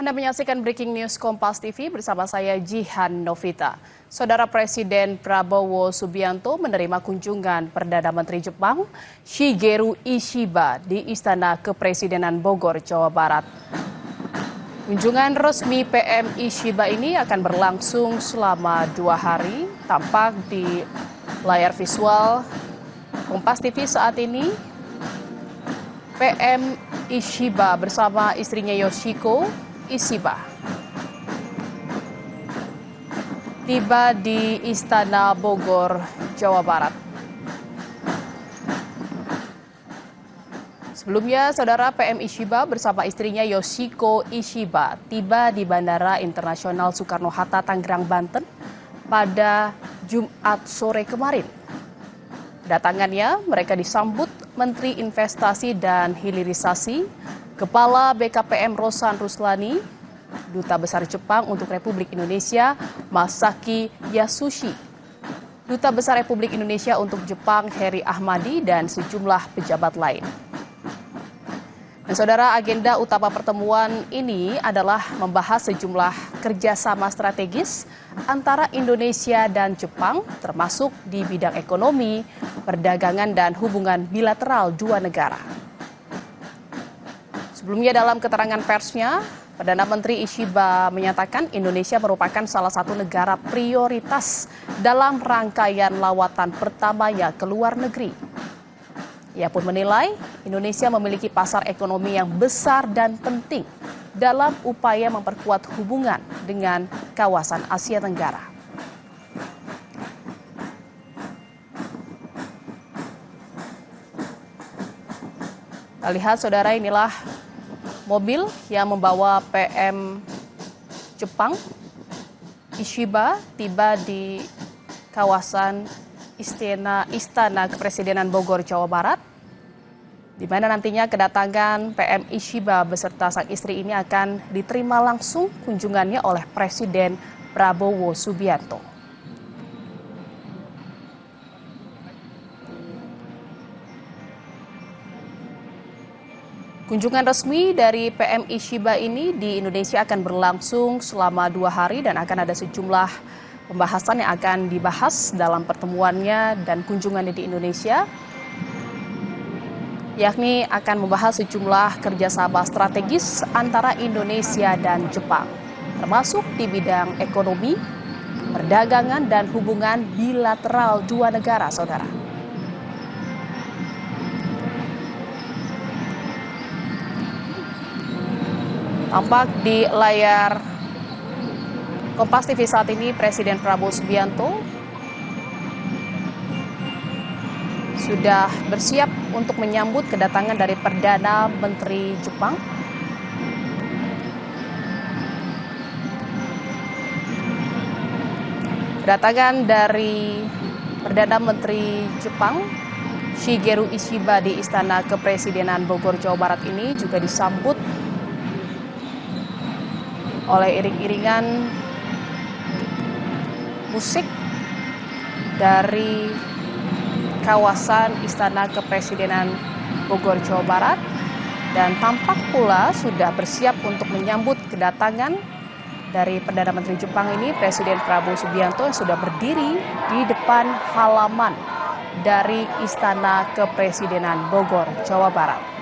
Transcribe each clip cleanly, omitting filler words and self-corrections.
Anda menyaksikan Breaking News Kompas TV bersama saya Jihan Novita. Saudara Presiden Prabowo Subianto menerima kunjungan Perdana Menteri Jepang Shigeru Ishiba di Istana Kepresidenan Bogor, Jawa Barat. Kunjungan resmi PM Ishiba ini akan berlangsung selama 2 hari, tampak di layar visual Kompas TV saat ini. PM Ishiba bersama istrinya Yoshiko Ishiba tiba di Istana Bogor, Jawa Barat. Sebelumnya, saudara, PM Ishiba bersama istrinya Yoshiko Ishiba tiba di Bandara Internasional Soekarno-Hatta, Tangerang, Banten pada Jumat sore kemarin. Kedatangannya, mereka disambut Menteri Investasi dan Hilirisasi, Kepala BKPM Rosan Ruslani, Duta Besar Jepang untuk Republik Indonesia Masaki Yasushi, Duta Besar Republik Indonesia untuk Jepang Heri Ahmadi, dan sejumlah pejabat lain. Dan saudara, agenda utama pertemuan ini adalah membahas sejumlah kerjasama strategis antara Indonesia dan Jepang, termasuk di bidang ekonomi, perdagangan, dan hubungan bilateral dua negara. Sebelumnya dalam keterangan persnya, Perdana Menteri Ishiba menyatakan Indonesia merupakan salah satu negara prioritas dalam rangkaian lawatan pertamanya ke luar negeri. Ia pun menilai Indonesia memiliki pasar ekonomi yang besar dan penting dalam upaya memperkuat hubungan dengan kawasan Asia Tenggara. Kita lihat, saudara, inilah mobil yang membawa PM Jepang Ishiba tiba di kawasan Istana Kepresidenan Bogor, Jawa Barat, di mana nantinya kedatangan PM Ishiba beserta sang istri ini akan diterima langsung kunjungannya oleh Presiden Prabowo Subianto. Kunjungan resmi dari PM Ishiba ini di Indonesia akan berlangsung selama 2 hari dan akan ada sejumlah pembahasan yang akan dibahas dalam pertemuannya dan kunjungannya di Indonesia, yakni akan membahas sejumlah kerjasama strategis antara Indonesia dan Jepang, termasuk di bidang ekonomi, perdagangan, dan hubungan bilateral dua negara, saudara. Tampak di layar Kompas TV saat ini Presiden Prabowo Subianto sudah bersiap untuk menyambut kedatangan dari Perdana Menteri Jepang. Kedatangan dari Perdana Menteri Jepang Shigeru Ishiba di Istana Kepresidenan Bogor, Jawa Barat ini juga disambut oleh iring-iringan musik dari kawasan Istana Kepresidenan Bogor, Jawa Barat, dan tampak pula sudah bersiap untuk menyambut kedatangan dari Perdana Menteri Jepang ini, Presiden Prabowo Subianto, yang sudah berdiri di depan halaman dari Istana Kepresidenan Bogor, Jawa Barat.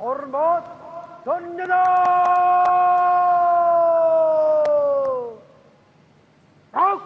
Hormat, senjata! Rock!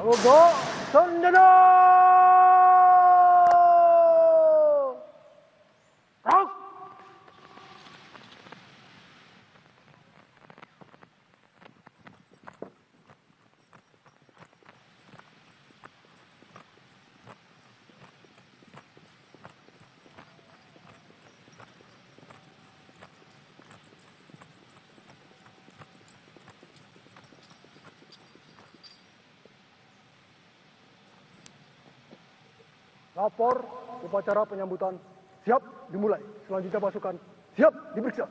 Hormat, senjata! Rock! Lapor upacara penyambutan siap dimulai. Selanjutnya pasukan siap diperiksa.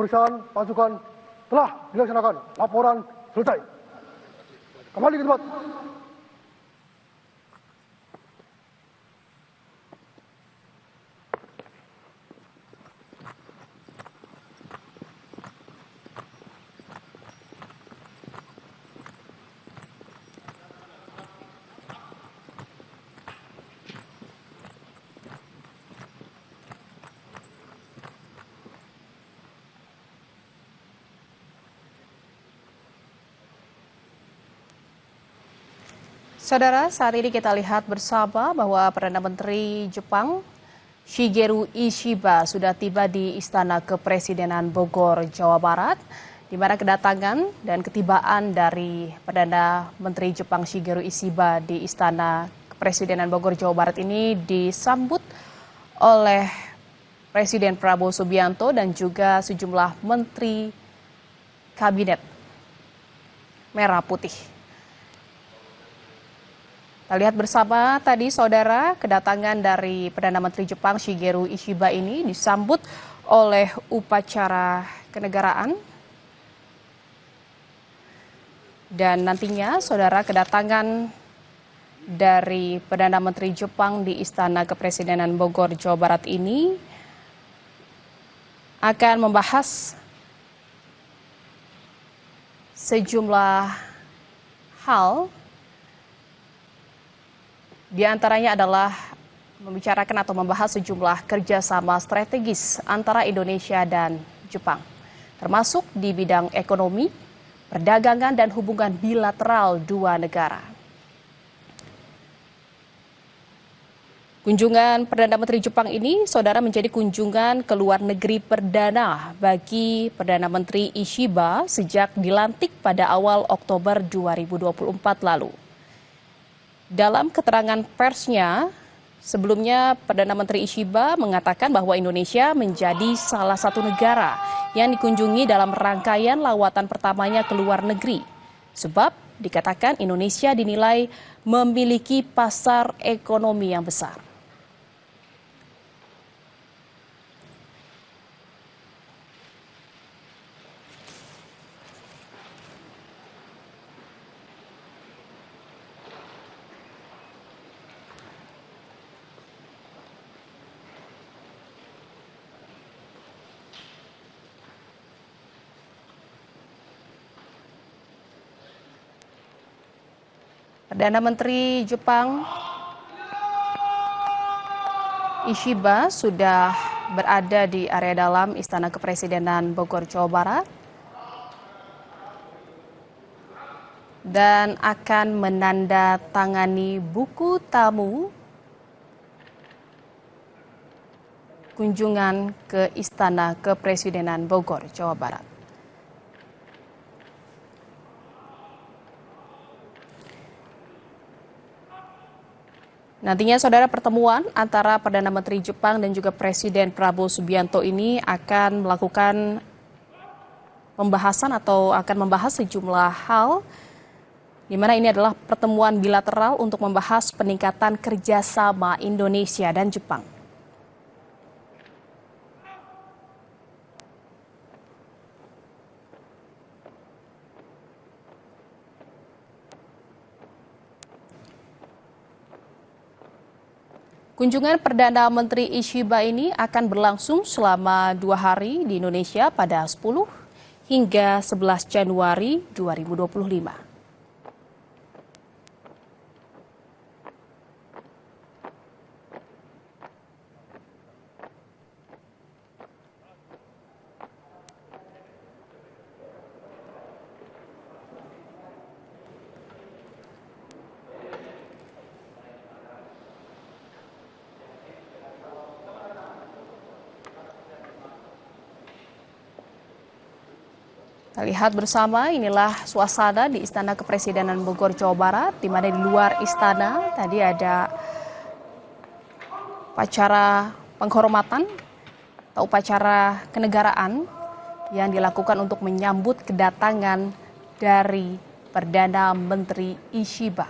pemeriksaan pasukan telah dilaksanakan. Laporan selesai. Kembali ke tempat. Saudara, saat ini kita lihat bersama bahwa Perdana Menteri Jepang Shigeru Ishiba sudah tiba di Istana Kepresidenan Bogor, Jawa Barat, di mana kedatangan dan ketibaan dari Perdana Menteri Jepang Shigeru Ishiba di Istana Kepresidenan Bogor, Jawa Barat ini disambut oleh Presiden Prabowo Subianto dan juga sejumlah menteri kabinet merah putih. Kita lihat bersama tadi saudara, kedatangan dari Perdana Menteri Jepang Shigeru Ishiba ini disambut oleh upacara kenegaraan. Dan nantinya saudara, kedatangan dari Perdana Menteri Jepang di Istana Kepresidenan Bogor, Jawa Barat ini akan membahas sejumlah hal. Di antaranya adalah membicarakan atau membahas sejumlah kerjasama strategis antara Indonesia dan Jepang, termasuk di bidang ekonomi, perdagangan, dan hubungan bilateral dua negara. Kunjungan Perdana Menteri Jepang ini, saudara, menjadi kunjungan ke luar negeri perdana bagi Perdana Menteri Ishiba sejak dilantik pada awal Oktober 2024 lalu. Dalam keterangan persnya, sebelumnya Perdana Menteri Ishiba mengatakan bahwa Indonesia menjadi salah satu negara yang dikunjungi dalam rangkaian lawatan pertamanya ke luar negeri. Sebab dikatakan Indonesia dinilai memiliki pasar ekonomi yang besar. Perdana Menteri Jepang Ishiba sudah berada di area dalam Istana Kepresidenan Bogor, Jawa Barat, dan akan menandatangani buku tamu kunjungan ke Istana Kepresidenan Bogor, Jawa Barat. Nantinya saudara, pertemuan antara Perdana Menteri Jepang dan juga Presiden Prabowo Subianto ini akan melakukan pembahasan atau akan membahas sejumlah hal, di mana ini adalah pertemuan bilateral untuk membahas peningkatan kerjasama Indonesia dan Jepang. Kunjungan Perdana Menteri Ishiba ini akan berlangsung selama 2 hari di Indonesia pada 10 hingga 11 Januari 2025. Kita lihat bersama, inilah suasana di Istana Kepresidenan Bogor, Jawa Barat, di mana di luar istana tadi ada upacara penghormatan atau upacara kenegaraan yang dilakukan untuk menyambut kedatangan dari Perdana Menteri Ishiba.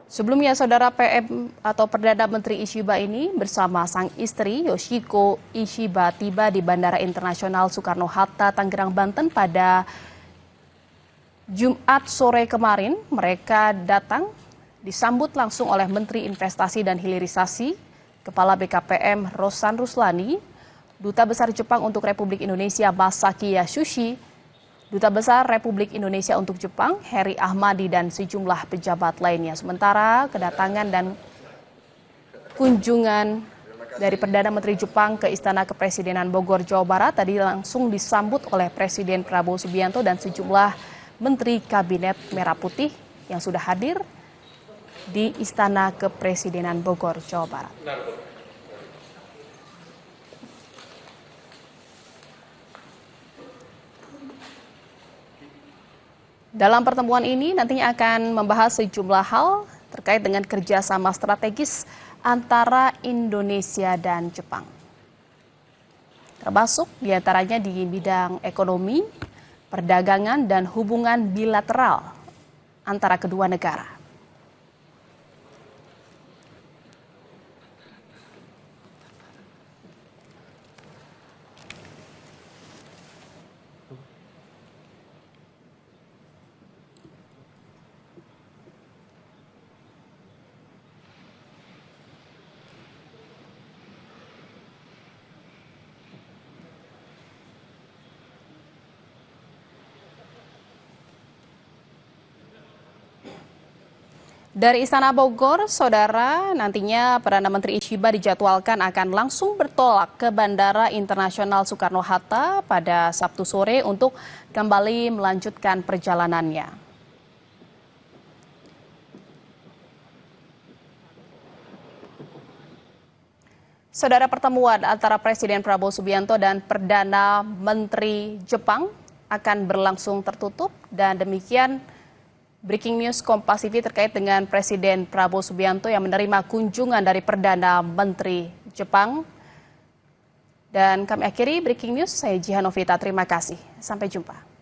Sebelumnya, Saudara PM atau Perdana Menteri Ishiba ini bersama sang istri Yoshiko Ishiba tiba di Bandara Internasional Soekarno-Hatta, Tangerang, Banten pada Jumat sore kemarin. Mereka datang disambut langsung oleh Menteri Investasi dan Hilirisasi, Kepala BKPM Rosan Ruslani, Duta Besar Jepang untuk Republik Indonesia Masaki Yasushi, Duta Besar Republik Indonesia untuk Jepang Heri Ahmadi, dan sejumlah pejabat lainnya. Sementara kedatangan dan kunjungan dari Perdana Menteri Jepang ke Istana Kepresidenan Bogor, Jawa Barat tadi langsung disambut oleh Presiden Prabowo Subianto dan sejumlah Menteri Kabinet Merah Putih yang sudah hadir di Istana Kepresidenan Bogor, Jawa Barat. Dalam pertemuan ini nantinya akan membahas sejumlah hal terkait dengan kerjasama strategis antara Indonesia dan Jepang. Termasuk diantaranya di bidang ekonomi, perdagangan, dan hubungan bilateral antara kedua negara. Dari Istana Bogor, Saudara, nantinya Perdana Menteri Ishiba dijadwalkan akan langsung bertolak ke Bandara Internasional Soekarno-Hatta pada Sabtu sore untuk kembali melanjutkan perjalanannya. Saudara, pertemuan antara Presiden Prabowo Subianto dan Perdana Menteri Jepang akan berlangsung tertutup, dan demikian breaking news Kompas TV terkait dengan Presiden Prabowo Subianto yang menerima kunjungan dari Perdana Menteri Jepang. Dan kami akhiri breaking news, saya Jihan Novita, terima kasih. Sampai jumpa.